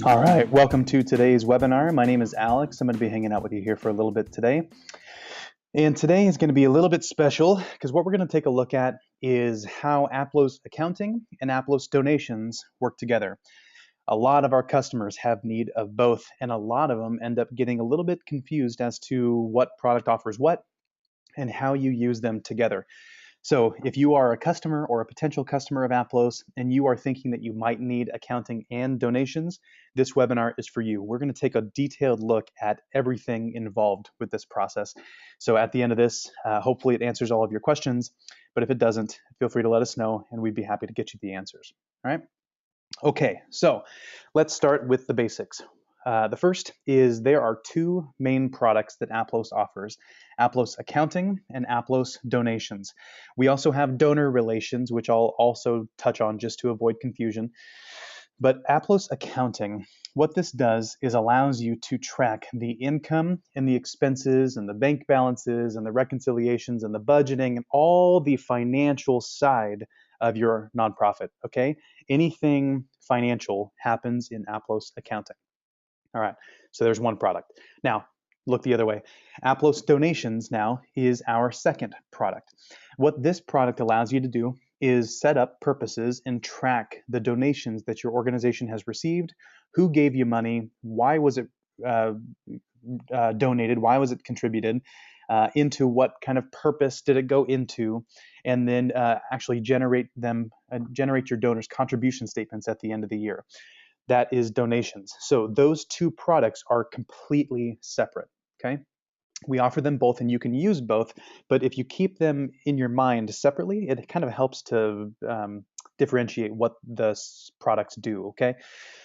All right, welcome to today's webinar. My name is Alex. I'm going to be hanging out with you here for a little bit today. And today is going to be a little bit special because what we're going to take a look at is how Aplos Accounting and Aplos Donations work together. A lot of our customers have need of both, and a lot of them end up getting a little bit confused as to what product offers what and how you use them together. So if you are a customer or a potential customer of Aplos and you are thinking that you might need accounting and donations, this webinar is for you. We're going to take a detailed look at everything involved with this process. So at the end of this, hopefully it answers all of your questions, but if it doesn't, feel free to let us know and we'd be happy to get you the answers. All right? Okay, so let's start with the basics. The first is there are two main products that Aplos offers, Aplos Accounting and Aplos Donations. We also have donor relations, which I'll also touch on just to avoid confusion. But Aplos Accounting, what this does is allows you to track the income and the expenses and the bank balances and the reconciliations and the budgeting and all the financial side of your nonprofit, okay? Anything financial happens in Aplos Accounting. All right, so there's one product. Now, look the other way. Aplos Donations now is our second product. What this product allows you to do is set up purposes and track the donations that your organization has received, who gave you money, why was it donated, why was it contributed, into what kind of purpose did it go into, and then actually generate your donors' contribution statements at the end of the year. That is donations. So those two products are completely separate, okay? We offer them both and you can use both, but if you keep them in your mind separately, it kind of helps to differentiate what the products do, okay?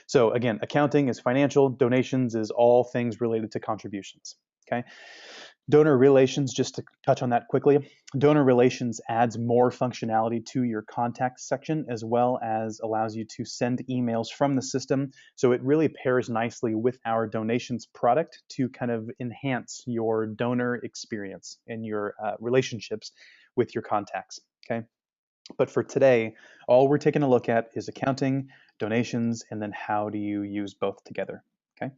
So again, accounting is financial, donations is all things related to contributions, okay? Donor relations, just to touch on that quickly, donor relations adds more functionality to your contacts section as well as allows you to send emails from the system. So it really pairs nicely with our donations product to kind of enhance your donor experience and your relationships with your contacts, okay? But for today, all we're taking a look at is accounting, donations, and then how do you use both together. Okay,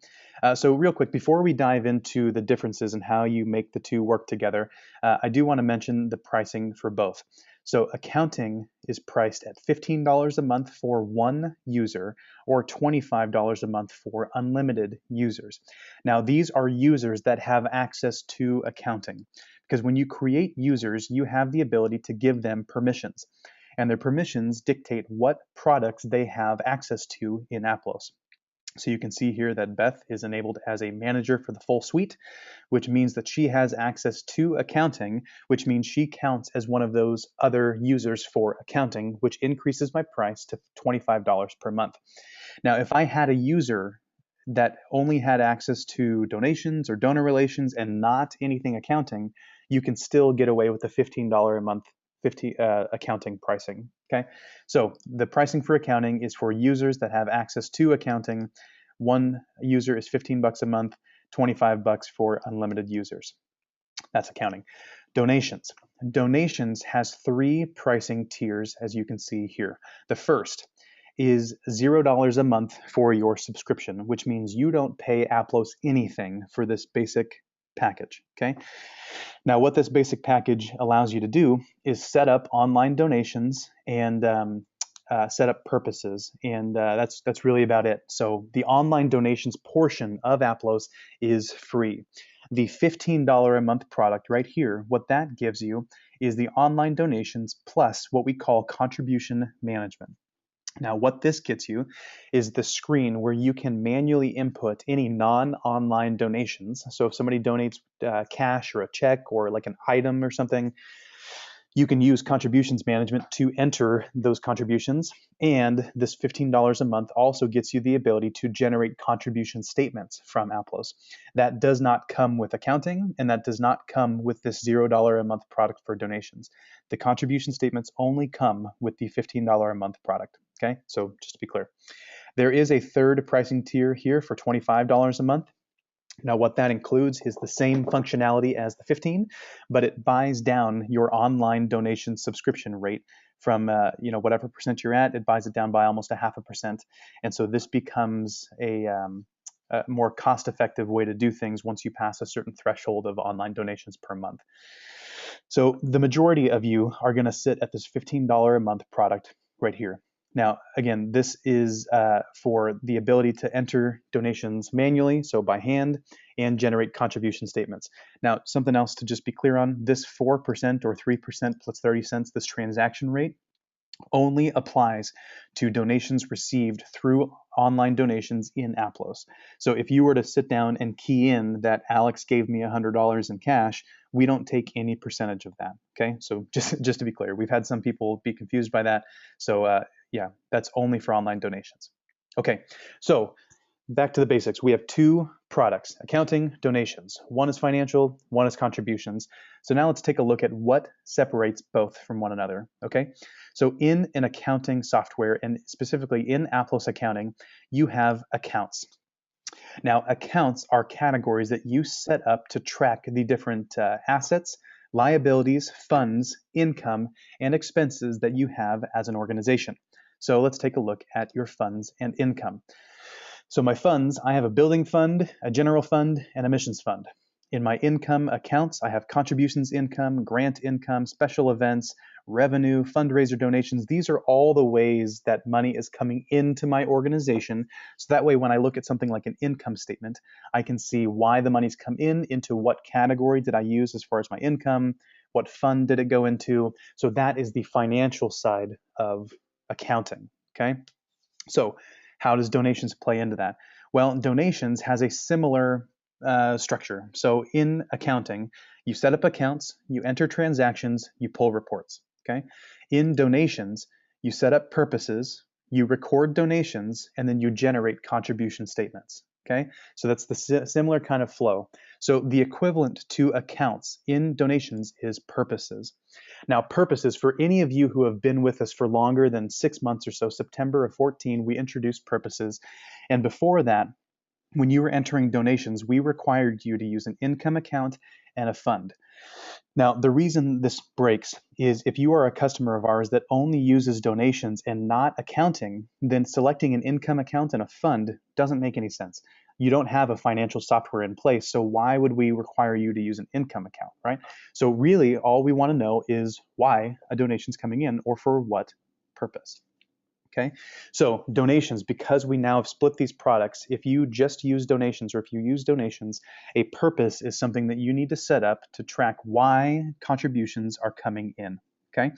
so real quick, before we dive into the differences and how you make the two work together, I do want to mention the pricing for both. So accounting is priced at $15 a month for one user or $25 a month for unlimited users. Now, these are users that have access to accounting because when you create users, you have the ability to give them permissions. And their permissions dictate what products they have access to in Aplos. So you can see here that Beth is enabled as a manager for the full suite, which means that she has access to accounting, which means she counts as one of those other users for accounting, which increases my price to $25 per month. Now, if I had a user that only had access to donations or donor relations and not anything accounting, you can still get away with the $15 a month accounting pricing. Okay, so the pricing for accounting is for users that have access to accounting. One user is $15 a month, $25 for unlimited users. That's accounting. Donations. Donations has three pricing tiers, as you can see here. The first is $0 a month for your subscription, which means you don't pay Aplos anything for this basic package, okay? Now, what this basic package allows you to do is set up online donations and set up purposes, and that's really about it. So the online donations portion of Aplos is free. The $15 a month product right here, what that gives you is the online donations plus what we call contribution management. Now, what this gets you is the screen where you can manually input any non-online donations. So if somebody donates cash or a check or like an item or something, you can use contributions management to enter those contributions. And this $15 a month also gets you the ability to generate contribution statements from Aplos. That does not come with accounting, and that does not come with this $0 a month product for donations. The contribution statements only come with the $15 a month product. Okay, so just to be clear, there is a third pricing tier here for $25 a month. Now, what that includes is the same functionality as the 15, but it buys down your online donation subscription rate from whatever percent you're at. It buys it down by almost a 0.5%, and so this becomes a more cost-effective way to do things once you pass a certain threshold of online donations per month. So the majority of you are going to sit at this $15 a month product right here. Now, again, this is for the ability to enter donations manually, so by hand, and generate contribution statements. Now, something else to just be clear on, this 4% or 3% plus 30 cents, this transaction rate, only applies to donations received through online donations in Aplos. So if you were to sit down and key in that Alex gave me $100 in cash, we don't take any percentage of that. Okay, so just to be clear, we've had some people be confused by that. So yeah, that's only for online donations. Okay, so back to the basics. We have two products, accounting, donations. One is financial, one is contributions. So now let's take a look at what separates both from one another, okay? So in an accounting software, and specifically in Aplos Accounting, you have accounts. Now, accounts are categories that you set up to track the different assets, liabilities, funds, income, and expenses that you have as an organization. So let's take a look at your funds and income. So my funds, I have a building fund, a general fund, and a missions fund. In my income accounts, I have contributions income, grant income, special events, revenue, fundraiser donations. These are all the ways that money is coming into my organization. So that way, when I look at something like an income statement, I can see why the money's come in, into what category did I use as far as my income, what fund did it go into. So that is the financial side of accounting, okay? So how does donations play into that? Well, donations has a similar structure. So in accounting, you set up accounts, you enter transactions, you pull reports. Okay. In donations, you set up purposes, you record donations, and then you generate contribution statements. Okay. So that's the similar kind of flow. So the equivalent to accounts in donations is purposes. Now, purposes, for any of you who have been with us for longer than 6 months or so, September of 14, we introduced purposes. And before that, when you were entering donations, we required you to use an income account and a fund. Now, the reason this breaks is if you are a customer of ours that only uses donations and not accounting, then selecting an income account and a fund doesn't make any sense. You don't have a financial software in place, so why would we require you to use an income account, right? So really, all we want to know is why a donation's coming in or for what purpose. Okay, so donations, because we now have split these products, if you just use donations or if you use donations, a purpose is something that you need to set up to track why contributions are coming in. Okay,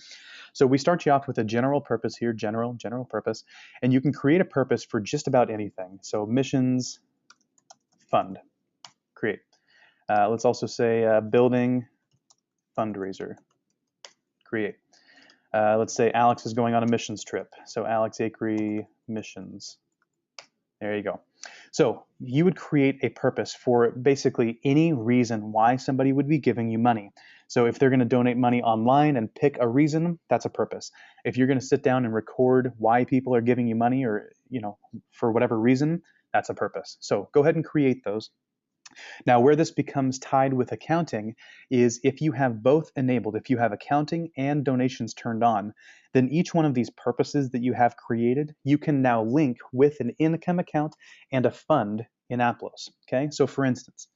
so we start you off with a general purpose here, general purpose, and you can create a purpose for just about anything. So missions fund, create. Let's also say building fundraiser, create. Let's say Alex is going on a missions trip. So Alex Akery missions. There you go. So you would create a purpose for basically any reason why somebody would be giving you money. So if they're going to donate money online and pick a reason, that's a purpose. If you're going to sit down and record why people are giving you money or, for whatever reason, that's a purpose. So go ahead and create those. Now, where this becomes tied with accounting is if you have both enabled, if you have accounting and donations turned on, then each one of these purposes that you have created, you can now link with an income account and a fund in Aplos. Okay, so for instance,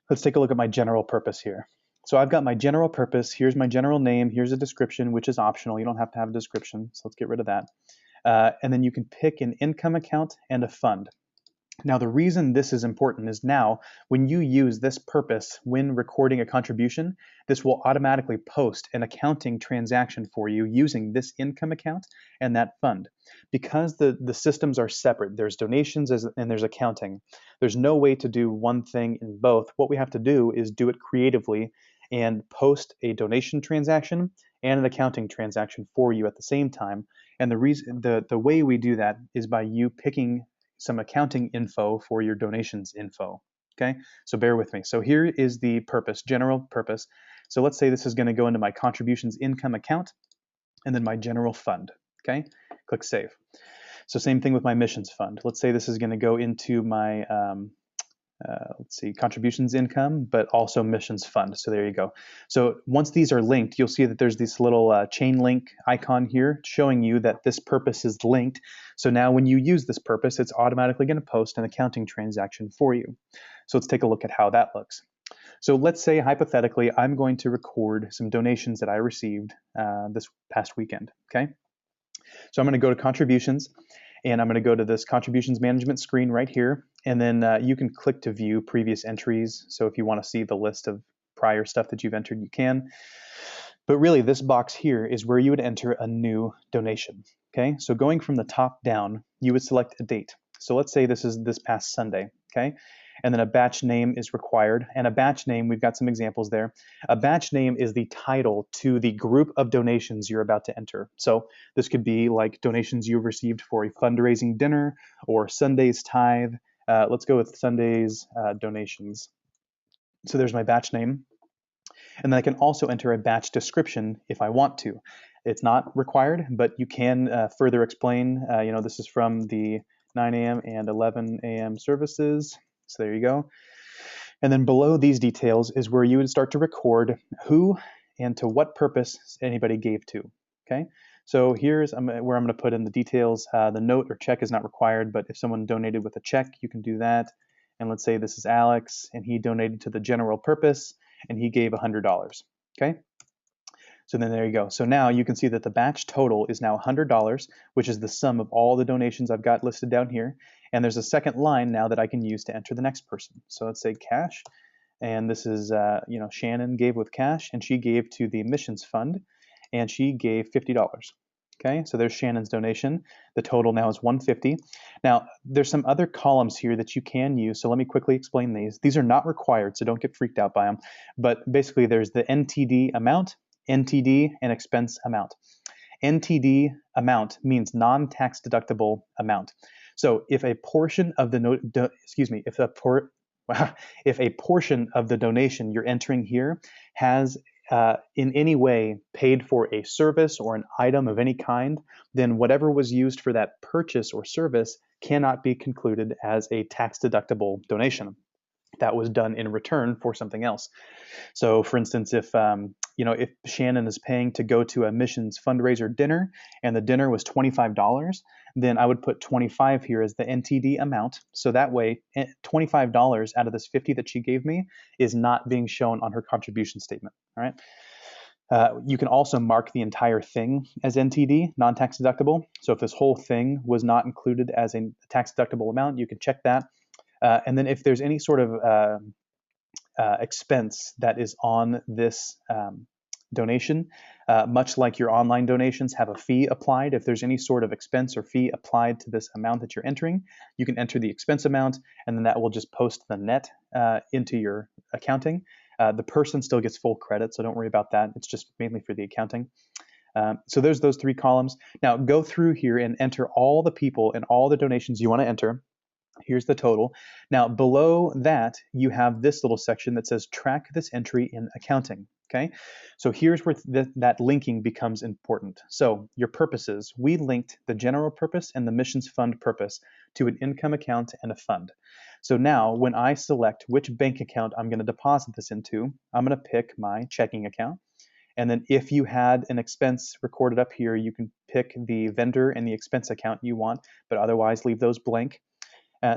let's take a look at my general purpose here. So I've got my general purpose. Here's my general name. Here's a description, which is optional. You don't have to have a description, so let's get rid of that. And then you can pick an income account and a fund. Now, the reason this is important is now when you use this purpose when recording a contribution, this will automatically post an accounting transaction for you using this income account and that fund. Because the systems are separate, there's donations and there's accounting. There's no way to do one thing in both. What we have to do is do it creatively and post a donation transaction and an accounting transaction for you at the same time. And the way we do that is by you picking some accounting info for your donations info. Okay, so bear with me. So here is the purpose, general purpose. So let's say this is going to go into my contributions income account and then my general fund. Okay, click save. So same thing with my missions fund. Let's say this is going to go into my let's see, contributions income, but also missions fund. So there you go. So once these are linked, you'll see that there's this little chain link icon here showing you that this purpose is linked. So now when you use this purpose, it's automatically going to post an accounting transaction for you. So let's take a look at how that looks. So let's say, hypothetically, I'm going to record some donations that I received this past weekend, okay? So I'm going to go to contributions, and I'm going to go to this contributions management screen right here, and then you can click to view previous entries. So if you want to see the list of prior stuff that you've entered, you can. But really, this box here is where you would enter a new donation, okay? So going from the top down, you would select a date. So let's say this is this past Sunday, okay? And then a batch name is required. And a batch name, we've got some examples there. A batch name is the title to the group of donations you're about to enter. So this could be like donations you've received for a fundraising dinner or Sunday's tithe. Let's go with Sunday's donations. So there's my batch name. And then I can also enter a batch description if I want to. It's not required, but you can further explain, this is from the 9 a.m. and 11 a.m. services. So there you go. And then below these details is where you would start to record who and to what purpose anybody gave to, okay? So here's where I'm going to put in the details. The note or check is not required, but if someone donated with a check, you can do that. And let's say this is Alex, and he donated to the general purpose, and he gave $100, okay? So then there you go. So now you can see that the batch total is now $100, which is the sum of all the donations I've got listed down here. And there's a second line now that I can use to enter the next person. So let's say cash. And this is, Shannon gave with cash, and she gave to the missions fund, and she gave $50. Okay, so there's Shannon's donation. The total now is $150. Now, there's some other columns here that you can use, so let me quickly explain these. These are not required, so don't get freaked out by them. But basically, there's the NTD amount, NTD, and expense amount. NTD amount means non-tax deductible amount. So if a portion of the if a portion of the donation you're entering here has in any way paid for a service or an item of any kind, then whatever was used for that purchase or service cannot be concluded as a tax-deductible donation. That was done in return for something else. So, for instance, if Shannon is paying to go to a missions fundraiser dinner and the dinner was $25, then I would put 25 here as the NTD amount. So that way, $25 out of this 50 that she gave me is not being shown on her contribution statement. All right. You can also mark the entire thing as NTD, non-tax deductible. So if this whole thing was not included as a tax deductible amount, you can check that. And then if there's any sort of expense that is on this donation, much like your online donations have a fee applied, if there's any sort of expense or fee applied to this amount that you're entering, you can enter the expense amount, and then that will just post the net into your accounting. The person still gets full credit, so don't worry about that. It's just mainly for the accounting. So there's those three columns. Now go through here and enter all the people and all the donations you want to enter. Here's the total. Now below that, you have this little section that says track this entry in accounting. Okay, so here's where that linking becomes important. So your purposes, we linked the general purpose and the missions fund purpose to an income account and a fund. So now when I select which bank account I'm going to deposit this into, I'm going to pick my checking account. And then if you had an expense recorded up here, you can pick the vendor and the expense account you want, but otherwise leave those blank.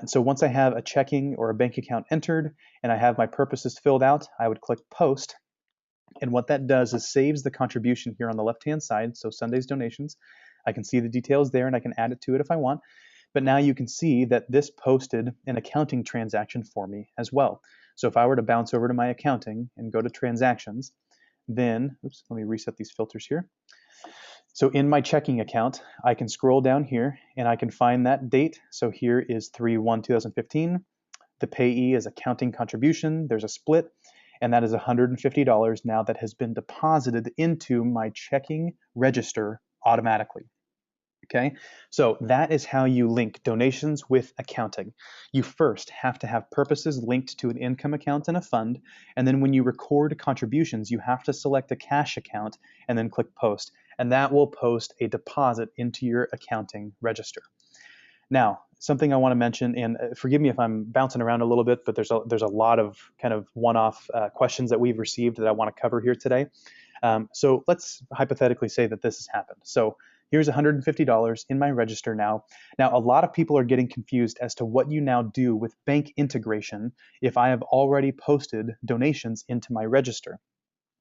So once I have a checking or a bank account entered and I have my purposes filled out, I would click post. And what that does is saves the contribution here on the left-hand side, so Sunday's donations. I can see the details there and I can add it to it if I want. But now you can see that this posted an accounting transaction for me as well. So if I were to bounce over to my accounting and go to transactions, then, oops, let me reset these filters here. So in my checking account, I can scroll down here and I can find that date. So here is 3/1/2015. The payee is accounting contribution. There's a split, and that is $150 now that has been deposited into my checking register automatically. Okay, so that is how you link donations with accounting. You first have to have purposes linked to an income account and a fund, and then when you record contributions, you have to select a cash account and then click post, and that will post a deposit into your accounting register. Now, something I want to mention, and forgive me if I'm bouncing around a little bit, but there's a lot of kind of one-off questions that we've received that I want to cover here today. So let's hypothetically say that this has happened. So here's $150 in my register now. Now, a lot of people are getting confused as to what you now do with bank integration if I have already posted donations into my register.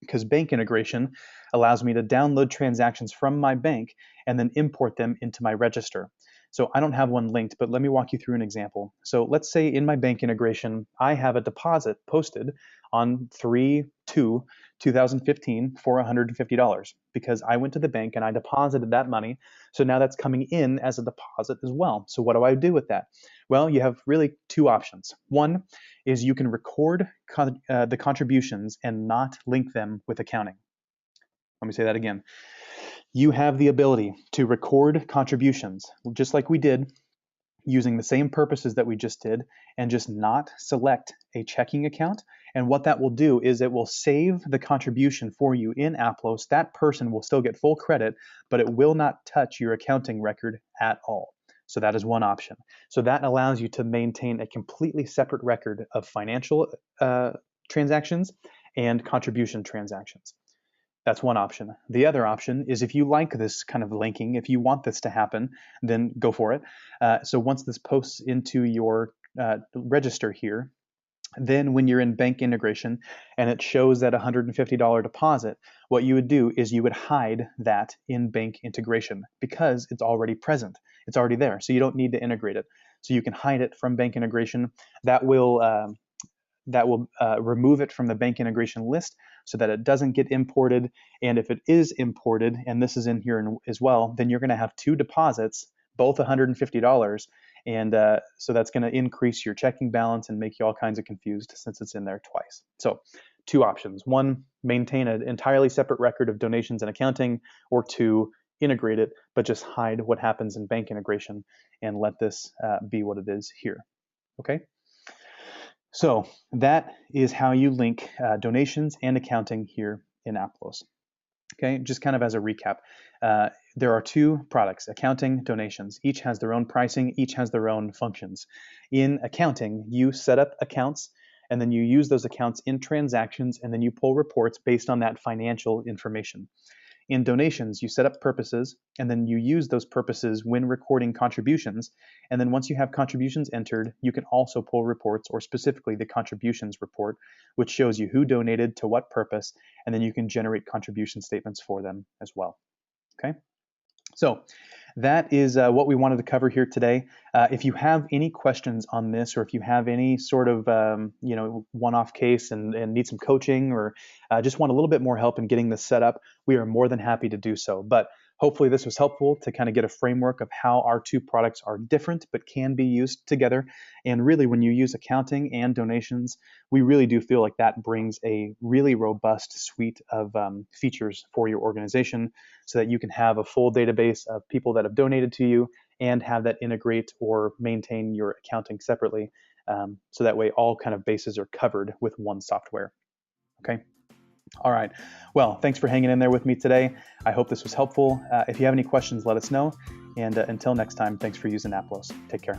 Because bank integration allows me to download transactions from my bank and then import them into my register. So I don't have one linked, but let me walk you through an example. So let's say in my bank integration, I have a deposit posted on 3/2/2015 for $150 because I went to the bank and I deposited that money. So now that's coming in as a deposit as well. So what do I do with that? Well, you have really two options. One is you can record the contributions and not link them with accounting. Let me say that again. You have the ability to record contributions, just like we did, using the same purposes that we just did, and just not select a checking account. And what that will do is it will save the contribution for you in Aplos. That person will still get full credit, but it will not touch your accounting record at all. So that is one option. So that allows you to maintain a completely separate record of financial transactions and contribution transactions. That's one option. The other option is if you like this kind of linking, if you want this to happen, then go for it. So once this posts into your register here, then when you're in bank integration and it shows that $150 deposit, what you would do is you would hide that in bank integration because it's already present. It's already there. So you don't need to integrate it. So you can hide it from bank integration. That will remove it from the bank integration list so that it doesn't get imported. And if it is imported, and this is in here as well, then you're going to have two deposits, both $150. And so that's going to increase your checking balance and make you all kinds of confused since it's in there twice. So two options. One, maintain an entirely separate record of donations and accounting, or two, integrate it, but just hide what happens in bank integration and let this be what it is here. Okay? So that is how you link donations and accounting here in Aplos. Okay, just kind of as a recap, there are two products, accounting, donations. Each has their own pricing, each has their own functions. In accounting, you set up accounts, and then you use those accounts in transactions, and then you pull reports based on that financial information. In donations, you set up purposes, and then you use those purposes when recording contributions. And then once you have contributions entered, you can also pull reports, or specifically the contributions report, which shows you who donated to what purpose, and then you can generate contribution statements for them as well. Okay? So that is what we wanted to cover here today. If you have any questions on this, or if you have any sort of one-off case and need some coaching, or just want a little bit more help in getting this set up, we are more than happy to do so. But hopefully this was helpful to kind of get a framework of how our two products are different but can be used together. And really, when you use accounting and donations, we really do feel like that brings a really robust suite of features for your organization so that you can have a full database of people that have donated to you and have that integrate or maintain your accounting separately. So that way all kind of bases are covered with one software. Okay. All right. Well, thanks for hanging in there with me today. I hope this was helpful. If you have any questions, let us know. And until next time, thanks for using Aplos. Take care.